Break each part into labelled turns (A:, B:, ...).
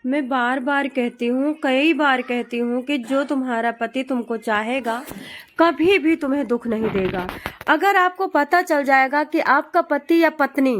A: मैं बार बार कहती हूँ, कई बार कहती हूँ कि जो तुम्हारा पति तुमको चाहेगा कभी भी तुम्हें दुख नहीं देगा। अगर आपको पता चल जाएगा कि आपका पति या पत्नी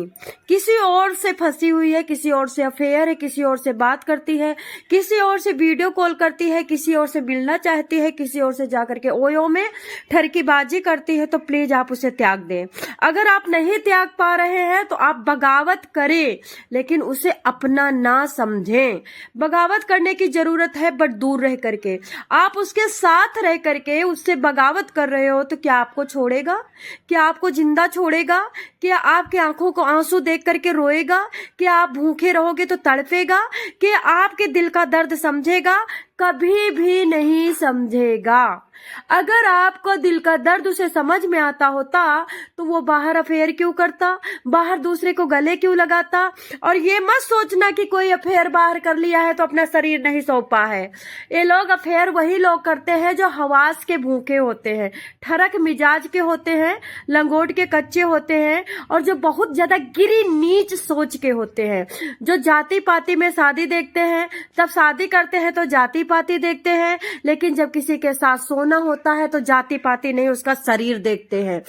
A: किसी और से फंसी हुई है, किसी और से अफेयर है, किसी और से बात करती है, किसी और से वीडियो कॉल करती है, किसी और से मिलना चाहती है, किसी और से जाकर के ओयो में ठरकीबाजी करती है, तो प्लीज आप उसे त्याग दें। अगर आप नहीं त्याग पा रहे हैं तो आप बगावत करें, लेकिन उसे अपना ना समझें। बगावत करने की जरूरत है, बट दूर रह करके। आप उसके साथ रह करके उससे बगावत कर रहे हो तो क्या आपको छोड़ेगा? क्या आपको जिंदा छोड़ेगा? क्या आपके आंखों को आंसू देख करके रोएगा? क्या आप भूखे रहोगे तो तड़पेगा? क्या आपके दिल का दर्द समझेगा? कभी भी नहीं समझेगा। अगर आपको दिल का दर्द उसे समझ में आता होता तो वो बाहर अफेयर क्यों करता, बाहर दूसरे को गले क्यों लगाता? और ये मत सोचना कि कोई अफेयर बाहर कर लिया है तो अपना शरीर नहीं सौंपा है। ये लोग अफेयर वही लोग करते हैं जो हवास के भूखे होते हैं, ठरक मिजाज के होते हैं, लंगोट के कच्चे होते हैं, और जो बहुत ज्यादा गिरी नीच सोच के होते हैं, जो जाति पाति में शादी देखते हैं, तब शादी करते हैं तो जाति पाति देखते हैं, लेकिन जब किसी के साथ सोना होता है तो जाति पाति नहीं, उसका शरीर देखते हैं।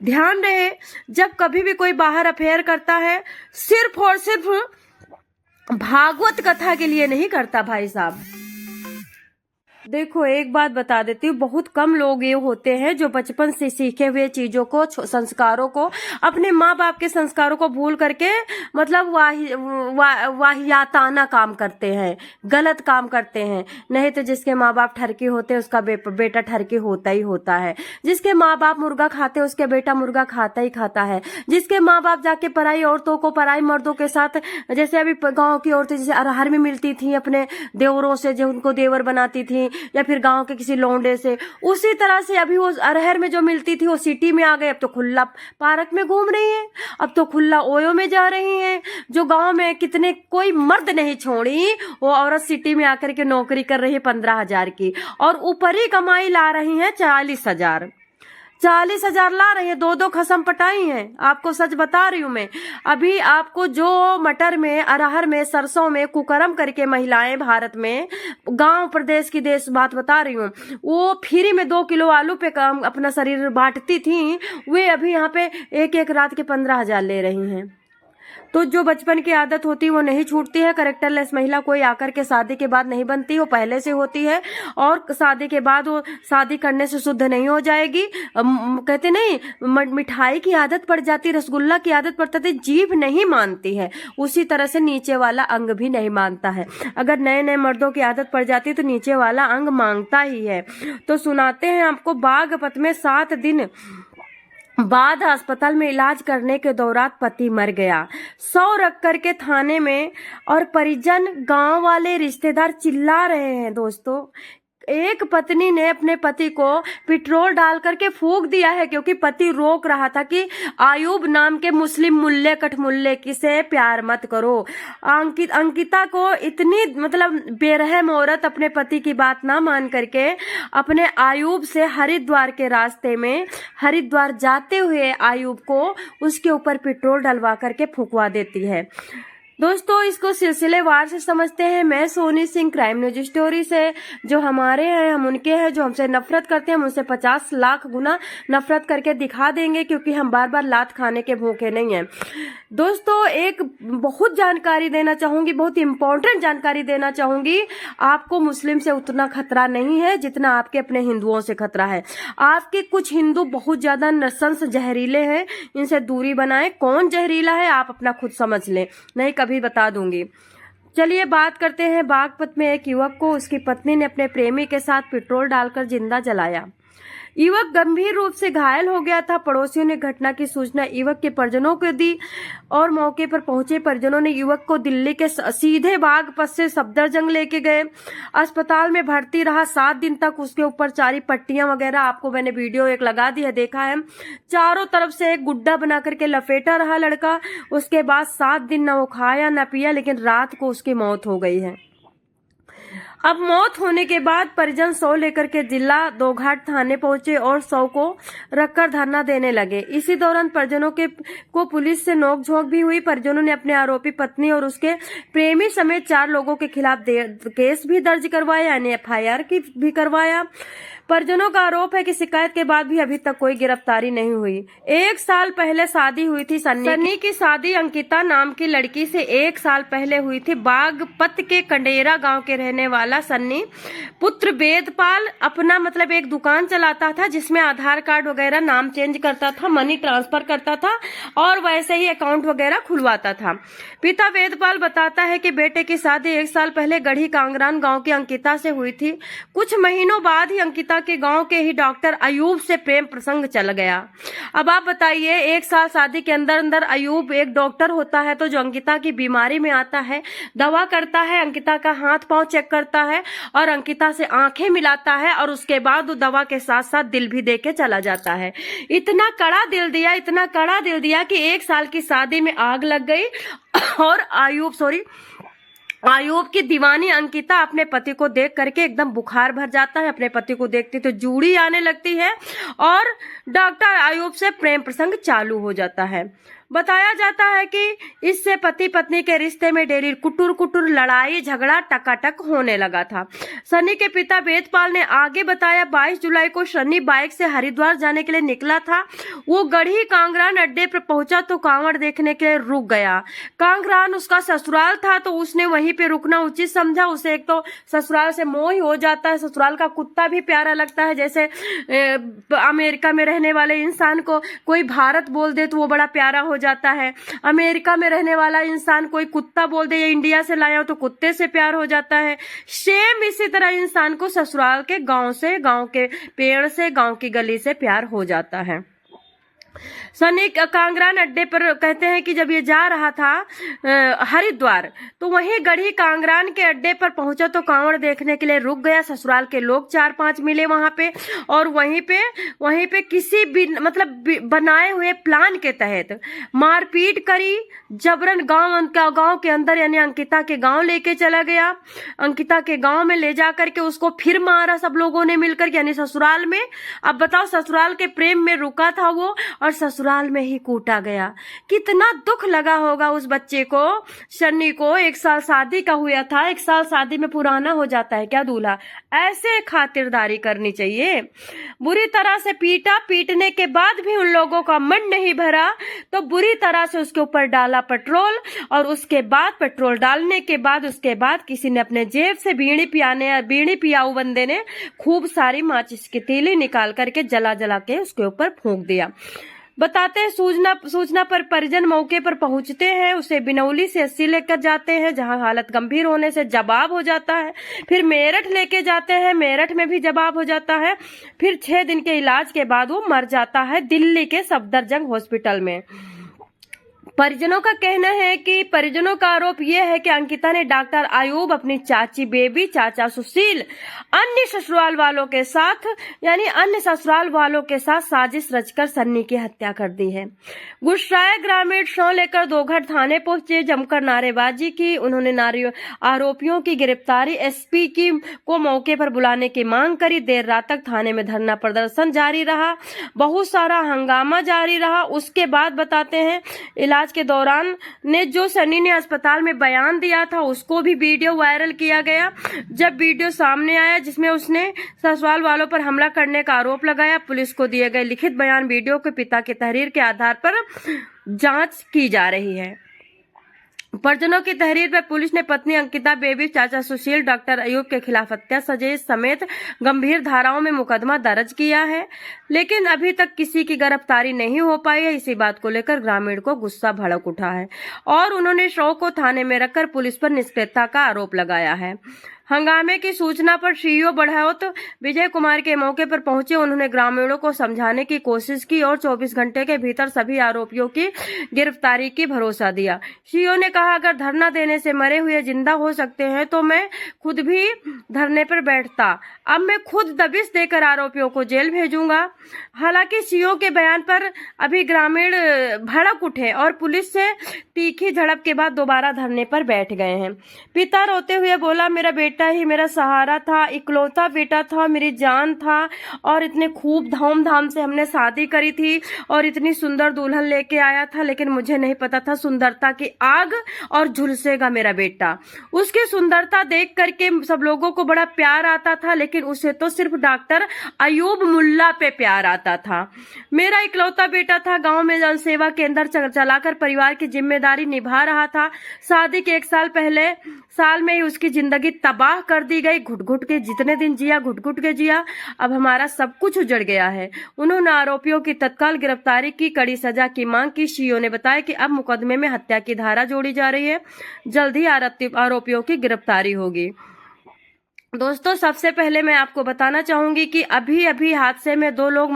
A: ध्यान रहे, जब कभी भी कोई बाहर अफेयर करता है सिर्फ और सिर्फ भागवत कथा के लिए नहीं करता भाई साहब। देखो, एक बात बता देती हूँ, बहुत कम लोग ये होते हैं जो बचपन से सीखे हुए चीजों को, संस्कारों को, अपने माँ बाप के संस्कारों को भूल करके मतलब वाहियाताना काम करते हैं, गलत काम करते हैं। नहीं तो जिसके माँ बाप ठरकी होते हैं उसका बेटा ठरकी होता ही होता है। जिसके माँ बाप मुर्गा खाते उसके बेटा मुर्गा खाता ही खाता है। जिसके माँ बाप जाके पराई औरतों को, पराई मर्दों के साथ, जैसे अभी गाँव की औरतें जैसे अरहर में मिलती थी अपने देवरों से, जो उनको देवर बनाती थी, या फिर गांव के किसी लौंडे से, उसी तरह से अभी वो अरहर में जो मिलती थी वो सिटी में आ गए। अब तो खुला पार्क में घूम रही है, अब तो खुला ओयो में जा रही हैं। जो गांव में कितने कोई मर्द नहीं छोड़ी, वो औरत सिटी में आकर के नौकरी कर रही है 15,000 की, और ऊपर ही कमाई ला रही है 40,000। 40,000 ला रही है, दो दो खसम पटाई हैं। आपको सच बता रही हूं मैं। अभी आपको जो मटर में, अरहर में, सरसों में कुकरम करके महिलाएं भारत में, गांव प्रदेश की देश बात बता रही हूँ, वो फ्री में 2 किलो आलू पे काम अपना शरीर बांटती थी, वे अभी यहाँ पे एक एक रात के 15,000 ले रही हैं। तो जो बचपन की आदत होती है वो नहीं छूटती है। कैरेक्टरलेस महिला कोई आकर के शादी के बाद नहीं बनती, वो पहले से होती है, और शादी के बाद वो शादी करने से शुद्ध नहीं हो जाएगी। कहते नहीं, मिठाई की आदत पड़ जाती, रसगुल्ला की आदत पड़ती है, जीभ नहीं मानती है, उसी तरह से नीचे वाला अंग भी नहीं मानता है। अगर नए नए मर्दों की आदत पड़ जाती है तो नीचे वाला अंग मांगता ही है। तो सुनाते हैं आपको, बागपत में 7 दिन बाद अस्पताल में इलाज करने के दौरान पति मर गया। 100 रख करके थाने में, और परिजन, गांव वाले, रिश्तेदार चिल्ला रहे हैं। दोस्तों, एक पत्नी ने अपने पति को पेट्रोल डाल करके फूंक दिया है, क्योंकि पति रोक रहा था कि आयूब नाम के मुस्लिम मुल्ले कठमुल्ले से प्यार मत करो। अंकिता को इतनी मतलब बेरहम औरत अपने पति की बात ना मान करके अपने आयूब से हरिद्वार के रास्ते में, हरिद्वार जाते हुए आयूब को उसके ऊपर पेट्रोल डलवा करके फूंकवा देती है। दोस्तों, इसको सिलसिलेवार से समझते हैं। मैं Soni Singh, crime news story से। जो हमारे हैं हम उनके हैं, जो हमसे नफरत करते हैं हम उनसे 50 लाख गुना नफरत करके दिखा देंगे, क्योंकि हम बार बार लात खाने के भूखे नहीं हैं। दोस्तों, एक बहुत जानकारी देना चाहूंगी, बहुत इंपॉर्टेंट जानकारी देना चाहूंगी। आपको मुस्लिम से उतना खतरा नहीं है जितना आपके अपने हिंदुओं से खतरा है। आपके कुछ हिंदू बहुत ज्यादा नृशंस जहरीले हैं, इनसे दूरी बनाएं। कौन जहरीला है आप अपना खुद समझ लें, नहीं भी बता दूंगी। चलिए बात करते हैं। बागपत में एक युवक को उसकी पत्नी ने अपने प्रेमी के साथ पेट्रोल डालकर जिंदा जलाया। युवक गंभीर रूप से घायल हो गया था। पड़ोसियों ने घटना की सूचना युवक के परिजनों को दी, और मौके पर पहुंचे परिजनों ने युवक को दिल्ली के सीधे बागपत से सफदरजंग लेके गए। अस्पताल में भर्ती रहा 7 दिन तक। उसके ऊपर सारी पट्टियां वगैरह, आपको मैंने वीडियो एक लगा दी है, देखा है। चारों तरफ से एक गुड्डा बना करके लपेटा रहा लड़का। उसके बाद 7 दिन न वो खाया न पिया, लेकिन रात को उसकी मौत हो गई है। अब मौत होने के बाद परिजन शव लेकर के जिला दोघाट थाने पहुंचे और शव को रखकर धरना देने लगे। इसी दौरान परिजनों को पुलिस से नोकझोंक भी हुई। परिजनों ने अपने आरोपी पत्नी और उसके प्रेमी समेत 4 लोगों के खिलाफ केस भी दर्ज करवाया, यानी FIR की भी करवाया। परिजनों का आरोप है कि शिकायत के बाद भी अभी तक कोई गिरफ्तारी नहीं हुई। 1 साल पहले शादी हुई थी सन्नी की शादी अंकिता नाम की लड़की से 1 साल पहले हुई थी। बागपत के कंडेरा गांव के रहने वाला सन्नी पुत्र वेदपाल अपना मतलब एक दुकान चलाता था, जिसमें आधार कार्ड वगैरह नाम चेंज करता था, मनी ट्रांसफर करता था और वैसे ही अकाउंट वगैरह खुलवाता था। पिता वेदपाल बताता है कि बेटे की शादी 1 साल पहले गढ़ी कांगरान गाँव की अंकिता से हुई थी। कुछ महीनों बाद ही अंकिता के गांव के ही डॉक्टर अयूब से प्रेम प्रसंग चल गया। अब आप बताइए, 1 साल शादी के अंदर अंदर अयूब एक डॉक्टर होता है, तो जो अंकिता की बीमारी में आता है, दवा करता है, अंकिता का हाथ पांव चेक करता है और अंकिता से आंखें मिलाता है और उसके बाद वो दवा के साथ साथ दिल भी देके चला जाता है। इतना कड़ा दिल दिया कि 1 साल की शादी में आग लग गई और आयूब की दीवानी अंकिता अपने पति को देख करके एकदम बुखार भर जाता है। अपने पति को देखती तो जूड़ी आने लगती है और डॉक्टर आयूब से प्रेम प्रसंग चालू हो जाता है। बताया जाता है कि इससे पति पत्नी के रिश्ते में डेली कुटुर लड़ाई झगड़ा टकाटक होने लगा था। सनी के पिता वेदपाल ने आगे बताया, 22 जुलाई को सनी बाइक से हरिद्वार जाने के लिए निकला था। वो गढ़ी कांगरान अड्डे पर पहुंचा तो कांवड़ देखने के लिए रुक गया। कांगरान उसका ससुराल था तो उसने वहीं पे रुकना उचित समझा। उसे एक तो ससुराल से मोह ही हो जाता है, ससुराल का कुत्ता भी प्यारा लगता है। जैसे अमेरिका में रहने वाले इंसान को कोई भारत बोल दे तो वो बड़ा प्यारा हो जाता है। अमेरिका में रहने वाला इंसान कोई कुत्ता बोल दे या इंडिया से लाया हो तो कुत्ते से प्यार हो जाता है। सेम इसी तरह इंसान को ससुराल के गांव से, गांव के पेड़ से, गांव की गली से प्यार हो जाता है। सनी कांगरान अड्डे पर कहते हैं कि जब ये जा रहा था हरिद्वार, तो वहीं गढ़ी कांगरान के अड्डे पर पहुंचा तो कांवड़ देखने के लिए रुक गया। ससुराल के लोग 4-5 मिले वहां पे और वहीं पे किसी भी मतलब बनाए हुए प्लान के तहत मारपीट करी। जबरन गांव के अंदर यानी अंकिता के गांव लेके चला गया। अंकिता के गांव में ले जाकर के उसको फिर मारा सब लोगों ने मिलकर, यानी ससुराल में। अब बताओ, ससुराल के प्रेम में रुका था वो और ससुराल में ही कूटा गया। कितना दुख लगा होगा उस बच्चे को, सन्नी को। 1 साल शादी का हुआ था, 1 साल शादी में पुराना हो जाता है क्या दूल्हा? ऐसे खातिरदारी करनी चाहिए। बुरी तरह से पीटने के बाद भी उन लोगों का मन नहीं भरा तो बुरी तरह से उसके ऊपर डाला पेट्रोल और उसके बाद पेट्रोल डालने के बाद उसके बाद किसी ने अपने जेब से बीड़ी पियाऊ बंदे ने खूब सारी माचिस की तीली निकाल करके जला के उसके ऊपर फूंक दिया। बताते हैं, सूचना पर परिजन मौके पर पहुंचते हैं। उसे बिनौली से 80 लेकर जाते हैं, जहां हालत गंभीर होने से जवाब हो जाता है। फिर मेरठ लेके जाते हैं, मेरठ में भी जवाब हो जाता है। फिर 6 दिन के इलाज के बाद वो मर जाता है दिल्ली के सफदरजंग हॉस्पिटल में। परिजनों का कहना है कि परिजनों का आरोप यह है कि अंकिता ने डॉक्टर आयूब, अपनी चाची बेबी, चाचा सुशील, अन्य ससुराल वालों के साथ साजिश रचकर सन्नी की हत्या कर दी है। गुस्साए ग्रामीण शव लेकर दोघट थाने पहुंचे, जमकर नारेबाजी की। उन्होंने आरोपियों की गिरफ्तारी SP को मौके पर बुलाने की मांग करी। देर रात तक थाने में धरना प्रदर्शन जारी रहा, बहुत सारा हंगामा जारी रहा। उसके बाद बताते हैं, इलाज के दौरान ने जो सनी ने अस्पताल में बयान दिया था उसको भी वीडियो वायरल किया गया। जब वीडियो सामने आया जिसमें उसने ससुराल वालों पर हमला करने का आरोप लगाया, पुलिस को दिए गए लिखित बयान वीडियो के पिता की तहरीर के आधार पर जांच की जा रही है। परिजनों की तहरीर पर पुलिस ने पत्नी अंकिता, बेबी, चाचा सुशील, डॉक्टर अयूब के खिलाफ हत्या साजिश समेत गंभीर धाराओं में मुकदमा दर्ज किया है, लेकिन अभी तक किसी की गिरफ्तारी नहीं हो पाई है। इसी बात को लेकर ग्रामीण को गुस्सा भड़क उठा है और उन्होंने शव को थाने में रखकर पुलिस पर निष्क्रियता का आरोप लगाया है। हंगामे की सूचना पर CO बढ़ौत विजय कुमार के मौके पर पहुंचे। उन्होंने ग्रामीणों को समझाने की कोशिश की और 24 घंटे के भीतर सभी आरोपियों की गिरफ्तारी की भरोसा दिया। CO ने कहा, अगर धरना देने से मरे हुए जिंदा हो सकते हैं तो मैं खुद भी धरने पर बैठता। अब मैं खुद दबिश देकर आरोपियों को जेल भेजूंगा। हालांकि CO के बयान पर अभी ग्रामीण भड़क उठे और पुलिस से तीखी झड़प के बाद दोबारा धरने पर बैठ गए हैं। पिता रोते हुए बोला, मेरा बेटा बेटा ही मेरा सहारा था, इकलौता बेटा था, मेरी जान था। और इतने खूब धूमधाम से हमने शादी करी थी और इतनी सुंदर दुल्हन लेके आया था, लेकिन मुझे नहीं पता था सुंदरता की आग और झुलसेगा मेरा बेटा। उसकी सुंदरता देख करके सब लोगों को बड़ा प्यार आता था, लेकिन उसे तो सिर्फ डॉक्टर अयूब मुल्ला पे प्यार आता था। मेरा इकलौता बेटा था, गांव में जनसेवा केंद्र चलाकर परिवार की जिम्मेदारी निभा रहा था। शादी के 1 साल पहले साल में ही उसकी जिंदगी तबाह कर दी गई। घुट घुट के जितने दिन जिया, घुट घुट के जिया। अब हमारा सब कुछ उजड़ गया है। उन्होंने आरोपियों की तत्काल गिरफ्तारी की, कड़ी सजा की मांग की। सीओ ने बताया कि अब मुकदमे में हत्या की धारा जोड़ी जा रही है, जल्द ही आरोपियों की गिरफ्तारी होगी। दोस्तों, सबसे पहले मैं आपको बताना चाहूंगी कि अभी अभी हादसे में 2 लोग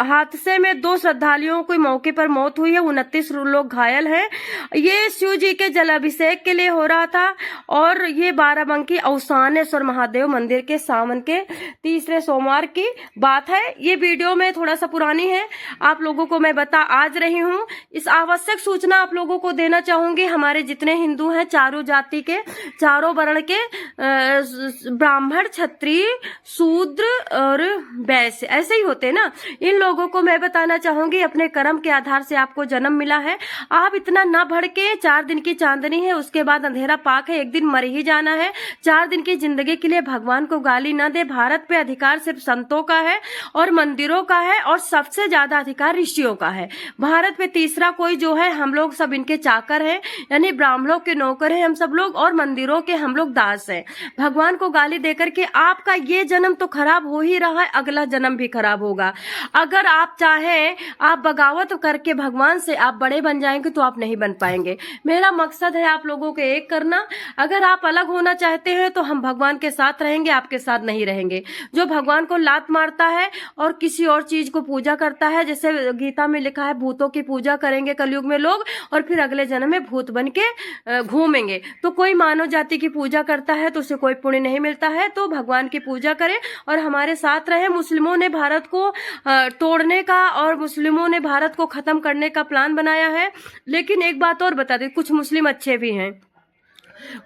A: हादसे में 2 श्रद्धालुओं की मौके पर मौत हुई है, 29 लोग घायल हैं। ये शिव जी के जलाभिषेक के लिए हो रहा था और ये बाराबंकी अवसानेश्वर महादेव मंदिर के सावन के 3रे सोमवार की बात है। ये वीडियो में थोड़ा सा पुरानी है, आप लोगों को मैं बता आज रही हूँ। इस आवश्यक सूचना आप लोगों को देना चाहूंगी। हमारे जितने हिंदू हैं, चारों जाति के, चारों वर्ण के, ब्राह्मण, क्षत्रिय, शूद्र और वैश्य, ऐसे ही होते हैं ना, इन लोगों को मैं बताना चाहूंगी अपने कर्म के आधार से आपको जन्म मिला है। आप इतना ना भड़के। 4 दिन की चांदनी है, उसके बाद अंधेरा पाक है, एक दिन मर ही जाना है। 4 दिन की जिंदगी के लिए भगवान को गाली न दे। भारत पे अधिकार सिर्फ संतों का है और मंदिरों का है और सबसे ज्यादा अधिकार ऋषियों का है। भारत पे तीसरा कोई जो है, हम लोग सब इनके चाकर हैं, यानी ब्राह्मणों के नौकर हैं हम सब लोग और मंदिरों के हम लोग दास हैं। भगवान को गाली देकर के आपका ये जन्म तो खराब हो ही रहा है, अगला जन्म भी खराब होगा। अगर आप चाहें, आप बगावत करके भगवान से आप बड़े बन जाएंगे तो आप नहीं बन पाएंगे। मेरा मकसद है आप लोगों को एक करना। अगर आप अलग होना चाहते हैं तो हम भगवान के साथ रहेंगे, आपके साथ नहीं रहेंगे। जो भगवान को लात मारता है और किसी और चीज को पूजा करता है, जैसे गीता में लिखा है भूतों की पूजा करेंगे कलयुग में लोग और फिर अगले जन्म में भूत बन के घूमेंगे। तो कोई मानव जाति की पूजा करता है तो उसे कोई पुण्य नहीं मिलता है। तो भगवान की पूजा करें और हमारे साथ रहे। मुस्लिमों ने भारत को तोड़ने का और मुस्लिमों ने भारत को खत्म करने का प्लान बनाया है। लेकिन एक बात और बता दें, कुछ मुस्लिम अच्छे भी हैं।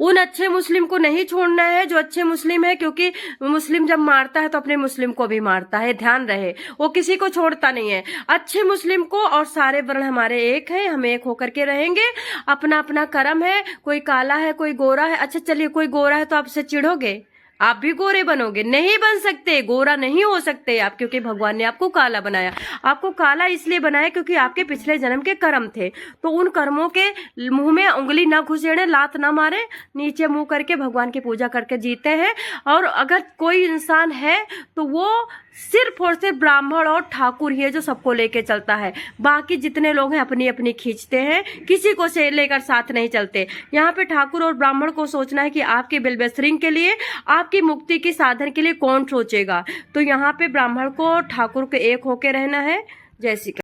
A: उन अच्छे मुस्लिम को नहीं छोड़ना है जो अच्छे मुस्लिम है, क्योंकि मुस्लिम जब मारता है तो अपने मुस्लिम को भी मारता है, ध्यान रहे। वो किसी को छोड़ता नहीं है, अच्छे मुस्लिम को। और सारे वर्ण हमारे एक हैं, हम एक होकर के रहेंगे। अपना अपना कर्म है, कोई काला है, कोई गोरा है। अच्छा चलिए, कोई गोरा है तो आपसे चिढ़ोगे? आप भी गोरे बनोगे? नहीं बन सकते, गोरा नहीं हो सकते आप, क्योंकि भगवान ने आपको काला बनाया। आपको काला इसलिए बनाया क्योंकि आपके पिछले जन्म के कर्म थे। तो उन कर्मों के मुंह में उंगली ना घुसेड़े, लात ना मारे, नीचे मुंह करके भगवान की पूजा करके जीते हैं। और अगर कोई इंसान है तो वो सिर्फ और सिर्फ ब्राह्मण और ठाकुर ही है जो सबको लेके चलता है। बाकी जितने लोग हैं अपनी अपनी खींचते हैं, किसी को से लेकर साथ नहीं चलते। यहाँ पे ठाकुर और ब्राह्मण को सोचना है कि आपके वेलबेस्टरिंग के लिए, आपकी मुक्ति की साधन के लिए कौन सोचेगा। तो यहाँ पे ब्राह्मण को ठाकुर के एक होके रहना है। जय श्री कृष्ण।